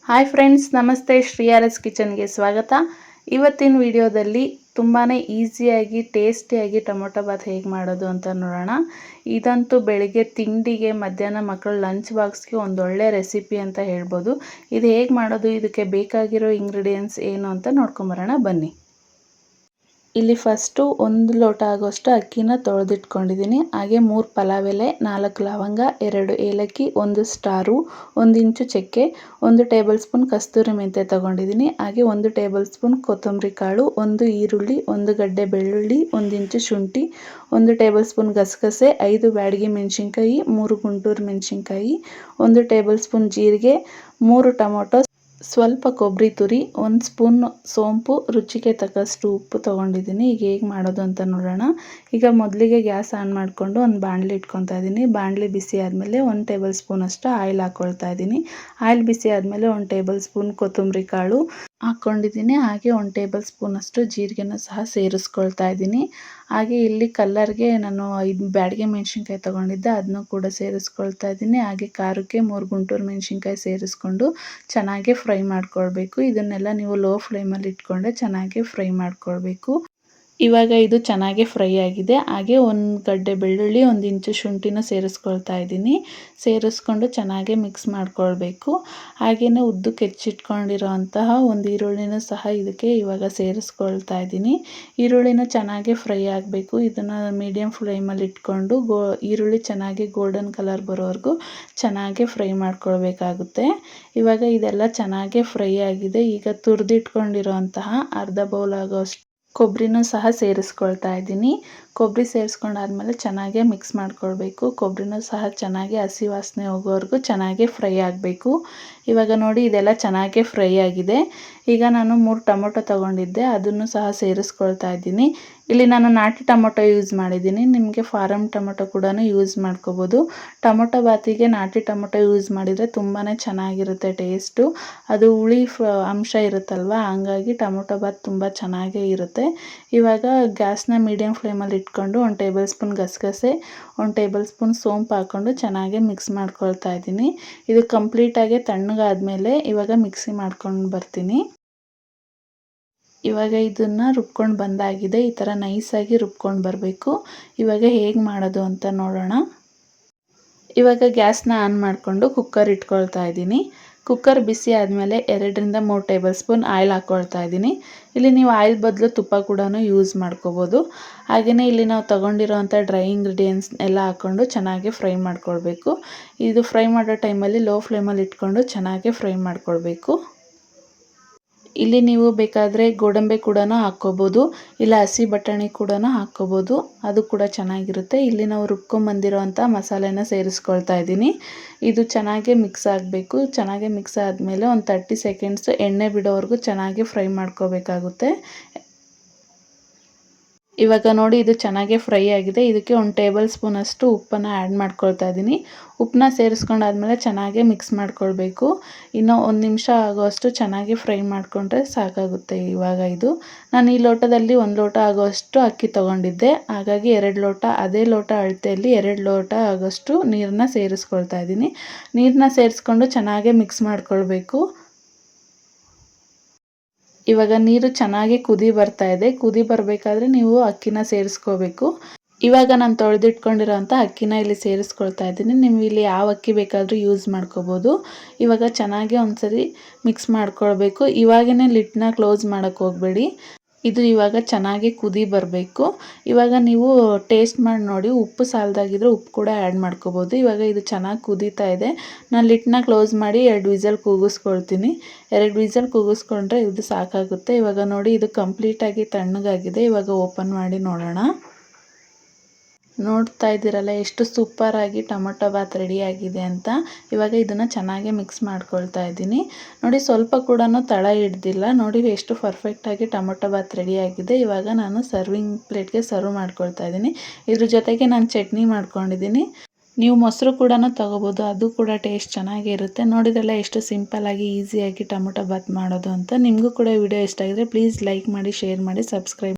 Hi friends, ನಮಸ್ತೆ. Shri R S ಕಿಚನ್ಗೆ ಸ್ವಾಗತ. ಇವತ್ತಿನ ವಿಡಿಯೋದಲ್ಲಿ ತುಂಬಾ ಈಸಿಯಾಗಿ ಟೇಸ್ಟಿಯಾಗಿ ಟೊಮೊಟೊ ಬಾತ್ ಹೇಗೆ ಮಾಡೋದು ಅಂತ ನೋಡೋಣ. ಇದಂತೂ ಬೆಳಿಗ್ಗೆ ತಿಂಡಿಗೆ, ಮಧ್ಯಾಹ್ನ ಮಕ್ಕಳ ಲಂಚ್ ಬಾಕ್ಸ್ಗೆ ಒಂದೊಳ್ಳೆ ರೆಸಿಪಿ ಅಂತ ಹೇಳ್ಬೋದು. ಇದು ಹೇಗೆ ಮಾಡೋದು, ಇದಕ್ಕೆ ಬೇಕಾಗಿರೋ ಇಂಗ್ರೀಡಿಯೆಂಟ್ಸ್ ಏನು ಅಂತ ನೋಡ್ಕೊಂಬರೋಣ ಬನ್ನಿ. ಇಲ್ಲಿ ಫಸ್ಟು 1 ಲೋಟ ಆಗೋಷ್ಟು ಅಕ್ಕಿನ ತೊಳೆದಿಟ್ಕೊಂಡಿದ್ದೀನಿ. ಹಾಗೆ 3 ಪಲಾವ್ ಎಲೆ, 4 ಲವಂಗ, 2 ಏಲಕ್ಕಿ, 1 ಸ್ಟಾರು, 1 ಇಂಚು ಚಕ್ಕೆ, 1 ಟೇಬಲ್ ಸ್ಪೂನ್ ಕಸ್ತೂರಿ ಮೆಂತ್ಯ ತೊಗೊಂಡಿದ್ದೀನಿ. ಹಾಗೆ 1 ಟೇಬಲ್ ಸ್ಪೂನ್ ಕೊತ್ತಂಬರಿ ಕಾಳು, 1 ಈರುಳ್ಳಿ, 1 ಗಡ್ಡೆ ಬೆಳ್ಳುಳ್ಳಿ, 1 ಇಂಚು ಶುಂಠಿ, 1 ಟೇಬಲ್ ಸ್ಪೂನ್ ಗಸಗಸೆ, 5 ಬ್ಯಾಡಗಿ ಮೆಣಸಿನ್ಕಾಯಿ, 3 ಗುಂಟೂರು ಮೆಣಸಿನ್ಕಾಯಿ, 1 ಟೇಬಲ್ ಸ್ಪೂನ್ ಜೀರಿಗೆ, 3 ಟೊಮೊಟೊ, ಸ್ವಲ್ಪ ಕೊಬ್ಬರಿ ತುರಿ, 1 ಸ್ಪೂನ್ ಸೋಂಪು, ರುಚಿಗೆ ತಕ್ಕಷ್ಟು ಉಪ್ಪು ತೊಗೊಂಡಿದ್ದೀನಿ. ಈಗ ಹೇಗೆ ಮಾಡೋದು ಅಂತ ನೋಡೋಣ. ಈಗ ಮೊದಲಿಗೆ ಗ್ಯಾಸ್ ಆನ್ ಮಾಡಿಕೊಂಡು ಒಂದು ಬಾಣಲಿ ಇಟ್ಕೊತಾ ಇದ್ದೀನಿ. ಬಾಣಲಿ ಬಿಸಿ ಆದಮೇಲೆ 1 ಟೇಬಲ್ ಸ್ಪೂನ್ ಅಷ್ಟು ಆಯಿಲ್ ಹಾಕ್ಕೊಳ್ತಾ ಇದ್ದೀನಿ. ಆಯಿಲ್ ಬಿಸಿ ಆದಮೇಲೆ 1 ಟೇಬಲ್ ಸ್ಪೂನ್ ಕೊತ್ತಂಬರಿ ಕಾಳು ಹಾಕ್ಕೊಂಡಿದ್ದೀನಿ. ಹಾಗೆ 1 ಟೇಬಲ್ ಸ್ಪೂನ್ ಅಷ್ಟು ಜೀರಿಗೆನ ಸಹ ಸೇರಿಸ್ಕೊಳ್ತಾ ಇದ್ದೀನಿ. ಹಾಗೆ ಇಲ್ಲಿ ಕಲ್ಲರ್ಗೆ ನಾನು 5 ಬ್ಯಾಡಗಿ ಮೆಣಸಿನ್ಕಾಯಿ ತೊಗೊಂಡಿದ್ದೆ, ಅದನ್ನು ಕೂಡ ಸೇರಿಸ್ಕೊಳ್ತಾ ಇದ್ದೀನಿ. ಹಾಗೆ ಖಾರಕ್ಕೆ 3 ಗುಂಟೂರು ಮೆಣಸಿನ್ಕಾಯಿ ಸೇರಿಸ್ಕೊಂಡು ಚೆನ್ನಾಗಿ ಫ್ರೈ ಮಾಡ್ಕೊಳ್ಬೇಕು. ಇದನ್ನೆಲ್ಲ ನೀವು ಲೋ ಫ್ಲೇಮಲ್ಲಿ ಇಟ್ಕೊಂಡೆ ಚೆನ್ನಾಗಿ ಫ್ರೈ ಮಾಡ್ಕೊಳ್ಬೇಕು. ಇವಾಗ ಇದು ಚೆನ್ನಾಗಿ ಫ್ರೈ ಆಗಿದೆ. ಹಾಗೆ 1 ಗಡ್ಡೆ ಬೆಳ್ಳುಳ್ಳಿ, 1 ಇಂಚು ಶುಂಠಿನ ಸೇರಿಸ್ಕೊಳ್ತಾ ಇದ್ದೀನಿ. ಸೇರಿಸ್ಕೊಂಡು ಚೆನ್ನಾಗಿ ಮಿಕ್ಸ್ ಮಾಡ್ಕೊಳ್ಬೇಕು. ಹಾಗೆಯೇ ಉದ್ದಕ್ಕೆ ಹೆಚ್ಚಿಟ್ಕೊಂಡಿರೋಂತಹ 1 ಈರುಳ್ಳಿನೂ ಸಹ ಇದಕ್ಕೆ ಇವಾಗ ಸೇರಿಸ್ಕೊಳ್ತಾ ಇದ್ದೀನಿ. ಈರುಳ್ಳಿನೂ ಚೆನ್ನಾಗಿ ಫ್ರೈ ಆಗಬೇಕು. ಇದನ್ನು ಮೀಡಿಯಮ್ ಫ್ಲೇಮಲ್ಲಿ ಇಟ್ಕೊಂಡು ಈರುಳ್ಳಿ ಚೆನ್ನಾಗಿ ಗೋಲ್ಡನ್ ಕಲರ್ ಬರೋವರೆಗೂ ಚೆನ್ನಾಗಿ ಫ್ರೈ ಮಾಡ್ಕೊಳ್ಬೇಕಾಗುತ್ತೆ. ಇವಾಗ ಇದೆಲ್ಲ ಚೆನ್ನಾಗಿ ಫ್ರೈ ಆಗಿದೆ. ಈಗ ತುರಿದಿಟ್ಕೊಂಡಿರೋಂತಹ ಅರ್ಧ ಬೌಲ್ ಆಗೋಷ್ಟು ಕೊಬ್ಬರಿನೂ ಸಹ ಸೇರಿಸ್ಕೊಳ್ತಾ ಇದ್ದೀನಿ. ಕೊಬ್ಬರಿ ಸೇರಿಸ್ಕೊಂಡಾದ್ಮೇಲೆ ಚೆನ್ನಾಗಿ ಮಿಕ್ಸ್ ಮಾಡ್ಕೊಳ್ಬೇಕು. ಕೊಬ್ಬರಿನೂ ಸಹ ಚೆನ್ನಾಗಿ ಹಸಿ ವಾಸನೆ ಹೋಗೋವರೆಗೂ ಚೆನ್ನಾಗಿ ಫ್ರೈ ಆಗಬೇಕು. ಇವಾಗ ನೋಡಿ ಇದೆಲ್ಲ ಚೆನ್ನಾಗಿ ಫ್ರೈ ಆಗಿದೆ. ಈಗ ನಾನು 3 ಟೊಮೊಟೊ ತೊಗೊಂಡಿದ್ದೆ, ಅದನ್ನು ಸಹ ಸೇರಿಸ್ಕೊಳ್ತಾ ಇದ್ದೀನಿ. ಇಲ್ಲಿ ನಾನು ನಾಟಿ ಟೊಮೊಟೊ ಯೂಸ್ ಮಾಡಿದ್ದೀನಿ. ನಿಮಗೆ ಫಾರಮ್ ಟೊಮೊಟೊ ಕೂಡ ಯೂಸ್ ಮಾಡ್ಕೋಬೋದು. ಟೊಮೊಟೊ ಬಾತಿಗೆ ನಾಟಿ ಟೊಮೊಟೊ ಯೂಸ್ ಮಾಡಿದರೆ ತುಂಬಾ ಚೆನ್ನಾಗಿರುತ್ತೆ ಟೇಸ್ಟು. ಅದು ಹುಳಿ ಅಂಶ ಇರುತ್ತಲ್ವ, ಹಂಗಾಗಿ ಟೊಮೊಟೊ ಬಾತ್ ತುಂಬ ಚೆನ್ನಾಗೇ ಇರುತ್ತೆ. ಇವಾಗ ಗ್ಯಾಸ್ನ ಮೀಡಿಯಮ್ ಫ್ಲೇಮಲ್ಲಿ ಇಟ್ಕೊಂಡು 1 ಟೇಬಲ್ ಸ್ಪೂನ್ ಗಸಗಸೆ, 1 ಟೇಬಲ್ ಸ್ಪೂನ್ ಸೋಂಪು ಹಾಕ್ಕೊಂಡು ಚೆನ್ನಾಗಿ ಮಿಕ್ಸ್ ಮಾಡ್ಕೊಳ್ತಾ ಇದ್ದೀನಿ. ಇದು ಕಂಪ್ಲೀಟಾಗಿ ತಣ್ಣಗಾದ್ಮೇಲೆ ಇವಾಗ ಮಿಕ್ಸಿ ಮಾಡ್ಕೊಂಡು ಬರ್ತೀನಿ. ಇವಾಗ ಇದನ್ನು ರುಬ್ಕೊಂಡು ಬಂದಾಗಿದೆ. ಈ ಥರ ನೈಸಾಗಿ ರುಬ್ಕೊಂಡು ಬರಬೇಕು. ಇವಾಗ ಹೇಗೆ ಮಾಡೋದು ಅಂತ ನೋಡೋಣ. ಇವಾಗ ಗ್ಯಾಸ್ನ ಆನ್ ಮಾಡಿಕೊಂಡು ಕುಕ್ಕರ್ ಇಟ್ಕೊಳ್ತಾ ಇದ್ದೀನಿ. ಕುಕ್ಕರ್ ಬಿಸಿ ಆದಮೇಲೆ 2 ರಿಂದ 3 ಟೇಬಲ್ ಸ್ಪೂನ್ ಆಯಿಲ್ ಹಾಕ್ಕೊಳ್ತಾ ಇದ್ದೀನಿ. ಇಲ್ಲಿ ನೀವು ಆಯಿಲ್ ಬದಲು ತುಪ್ಪ ಕೂಡ ಯೂಸ್ ಮಾಡ್ಕೋಬೋದು. ಹಾಗೆಯೇ ಇಲ್ಲಿ ನಾವು ತೊಗೊಂಡಿರೋಂಥ ಡ್ರೈ ಇಂಗ್ರೀಡಿಯೆಂಟ್ಸ್ ಎಲ್ಲ ಹಾಕ್ಕೊಂಡು ಚೆನ್ನಾಗಿ ಫ್ರೈ ಮಾಡ್ಕೊಳ್ಬೇಕು. ಇದು ಫ್ರೈ ಮಾಡೋ ಟೈಮಲ್ಲಿ ಲೋ ಫ್ಲೇಮಲ್ಲಿ ಇಟ್ಕೊಂಡು ಚೆನ್ನಾಗಿ ಫ್ರೈ ಮಾಡ್ಕೊಳ್ಬೇಕು. ಇಲ್ಲಿ ನೀವು ಬೇಕಾದರೆ ಗೋಡಂಬಿ ಕೂಡ ಹಾಕ್ಕೋಬೋದು, ಇಲ್ಲ ಹಸಿ ಬಟಾಣಿ ಕೂಡ ಹಾಕ್ಕೋಬೋದು, ಅದು ಕೂಡ ಚೆನ್ನಾಗಿರುತ್ತೆ. ಇಲ್ಲಿ ನಾವು ರುಬ್ಕೊಂಬಂದಿರೋಂಥ ಮಸಾಲೆನ ಸೇರಿಸ್ಕೊಳ್ತಾ ಇದ್ದೀನಿ. ಇದು ಚೆನ್ನಾಗಿ ಮಿಕ್ಸ್ ಆಗಬೇಕು. ಚೆನ್ನಾಗಿ ಮಿಕ್ಸ್ ಆದಮೇಲೆ ಒಂದು 30 ಸೆಕೆಂಡ್ಸ್ ಎಣ್ಣೆ ಬಿಡೋವರೆಗೂ ಚೆನ್ನಾಗಿ ಫ್ರೈ ಮಾಡ್ಕೋಬೇಕಾಗುತ್ತೆ. ಇವಾಗ ನೋಡಿ ಇದು ಚೆನ್ನಾಗಿ ಫ್ರೈ ಆಗಿದೆ. ಇದಕ್ಕೆ 1 ಟೇಬಲ್ ಸ್ಪೂನ್ ಅಷ್ಟು ಉಪ್ಪನ್ನು ಆ್ಯಡ್ ಮಾಡ್ಕೊಳ್ತಾ ಇದ್ದೀನಿ. ಉಪ್ಪನ್ನ ಸೇರಿಸ್ಕೊಂಡಾದ್ಮೇಲೆ ಚೆನ್ನಾಗಿ ಮಿಕ್ಸ್ ಮಾಡ್ಕೊಳ್ಬೇಕು. ಇನ್ನೂ 1 ನಿಮಿಷ ಆಗೋಷ್ಟು ಚೆನ್ನಾಗಿ ಫ್ರೈ ಮಾಡಿಕೊಂಡ್ರೆ ಸಾಕಾಗುತ್ತೆ. ಇವಾಗ ಇದು ನಾನು ಈ ಲೋಟದಲ್ಲಿ 1 ಲೋಟ ಆಗೋಷ್ಟು ಅಕ್ಕಿ ತೊಗೊಂಡಿದ್ದೆ, ಹಾಗಾಗಿ 2 ಲೋಟ, ಅದೇ ಲೋಟ ಅಳತೆಯಲ್ಲಿ 2 ಲೋಟ ಆಗೋಷ್ಟು ನೀರನ್ನ ಸೇರಿಸ್ಕೊಳ್ತಾ ಇದ್ದೀನಿ. ನೀರನ್ನ ಸೇರಿಸ್ಕೊಂಡು ಚೆನ್ನಾಗಿ ಮಿಕ್ಸ್ ಮಾಡ್ಕೊಳ್ಬೇಕು. ಇವಾಗ ನೀರು ಚೆನ್ನಾಗಿ ಕುದಿ ಬರ್ತಾ ಇದೆ. ಕುದಿ ಬರಬೇಕಾದ್ರೆ ನೀವು ಅಕ್ಕಿನ ಸೇರಿಸ್ಕೋಬೇಕು. ಇವಾಗ ನಾನು ತೊಳೆದಿಟ್ಕೊಂಡಿರೋಂಥ ಅಕ್ಕಿನ ಇಲ್ಲಿ ಸೇರಿಸ್ಕೊಳ್ತಾ ಇದ್ದೀನಿ. ನೀವು ಇಲ್ಲಿ ಯಾವ ಅಕ್ಕಿ ಬೇಕಾದರೂ ಯೂಸ್ ಮಾಡ್ಕೋಬೋದು. ಇವಾಗ ಚೆನ್ನಾಗಿ ಒಂದ್ಸರಿ ಮಿಕ್ಸ್ ಮಾಡ್ಕೊಳ್ಬೇಕು. ಇವಾಗೇ ಲಿಡ್ನ ಕ್ಲೋಸ್ ಮಾಡೋಕ್ಕೆ ಹೋಗಬೇಡಿ. ಇದು ಇವಾಗ ಚೆನ್ನಾಗಿ ಕುದಿ ಬರಬೇಕು. ಇವಾಗ ನೀವು ಟೇಸ್ಟ್ ಮಾಡಿ ನೋಡಿ, ಉಪ್ಪು ಸಾಲದಾಗಿದ್ದರೆ ಉಪ್ಪು ಕೂಡ ಆ್ಯಡ್ ಮಾಡ್ಕೋಬೋದು. ಇವಾಗ ಇದು ಚೆನ್ನಾಗಿ ಕುದೀತಾ ಇದೆ. ನಾನು ಲಿಡ್ನ ಕ್ಲೋಸ್ ಮಾಡಿ 2 ವಿಸಲ್ ಕೂಗಿಸ್ಕೊಳ್ತೀನಿ. 2 ವಿಸಲ್ ಕೂಗಿಸ್ಕೊಂಡ್ರೆ ಇದು ಸಾಕಾಗುತ್ತೆ. ಇವಾಗ ನೋಡಿ ಇದು ಕಂಪ್ಲೀಟಾಗಿ ತಣ್ಣಗಾಗಿದೆ. ಇವಾಗ ಓಪನ್ ಮಾಡಿ ನೋಡೋಣ. ನೋಡ್ತಾ ಇದ್ದೀರಲ್ಲ ಎಷ್ಟು ಸೂಪರಾಗಿ ಟೊಮೊಟೊ ಬಾತ್ ರೆಡಿಯಾಗಿದೆ ಅಂತ. ಇವಾಗ ಇದನ್ನು ಚೆನ್ನಾಗಿ ಮಿಕ್ಸ್ ಮಾಡ್ಕೊಳ್ತಾ ಇದ್ದೀನಿ. ನೋಡಿ ಸ್ವಲ್ಪ ಕೂಡ ತಳ ಹಿಡ್ದಿಲ್ಲ. ನೋಡಿ ಎಷ್ಟು ಪರ್ಫೆಕ್ಟಾಗಿ ಟೊಮೊಟೊ ಬಾತ್ ರೆಡಿಯಾಗಿದೆ. ಇವಾಗ ನಾನು ಸರ್ವಿಂಗ್ ಪ್ಲೇಟ್ಗೆ ಸರ್ವ್ ಮಾಡ್ಕೊಳ್ತಾ ಇದ್ದೀನಿ. ಇದ್ರ ಜೊತೆಗೆ ನಾನು ಚಟ್ನಿ ಮಾಡ್ಕೊಂಡಿದ್ದೀನಿ. ನೀವು ಮೊಸರು ಕೂಡ ತೊಗೋಬೋದು, ಅದು ಕೂಡ ಟೇಸ್ಟ್ ಚೆನ್ನಾಗೇ ಇರುತ್ತೆ. ನೋಡಿದ್ರಲ್ಲ ಎಷ್ಟು ಸಿಂಪಲ್ಲಾಗಿ ಈಸಿಯಾಗಿ ಟೊಮೊಟೊ ಬಾತ್ ಮಾಡೋದು ಅಂತ. ನಿಮಗೂ ಕೂಡ ವಿಡಿಯೋ ಇಷ್ಟ ಆಗಿದ್ರೆ ಪ್ಲೀಸ್ ಲೈಕ್ ಮಾಡಿ, ಶೇರ್ ಮಾಡಿ, ಸಬ್ಸ್ಕ್ರೈಬ್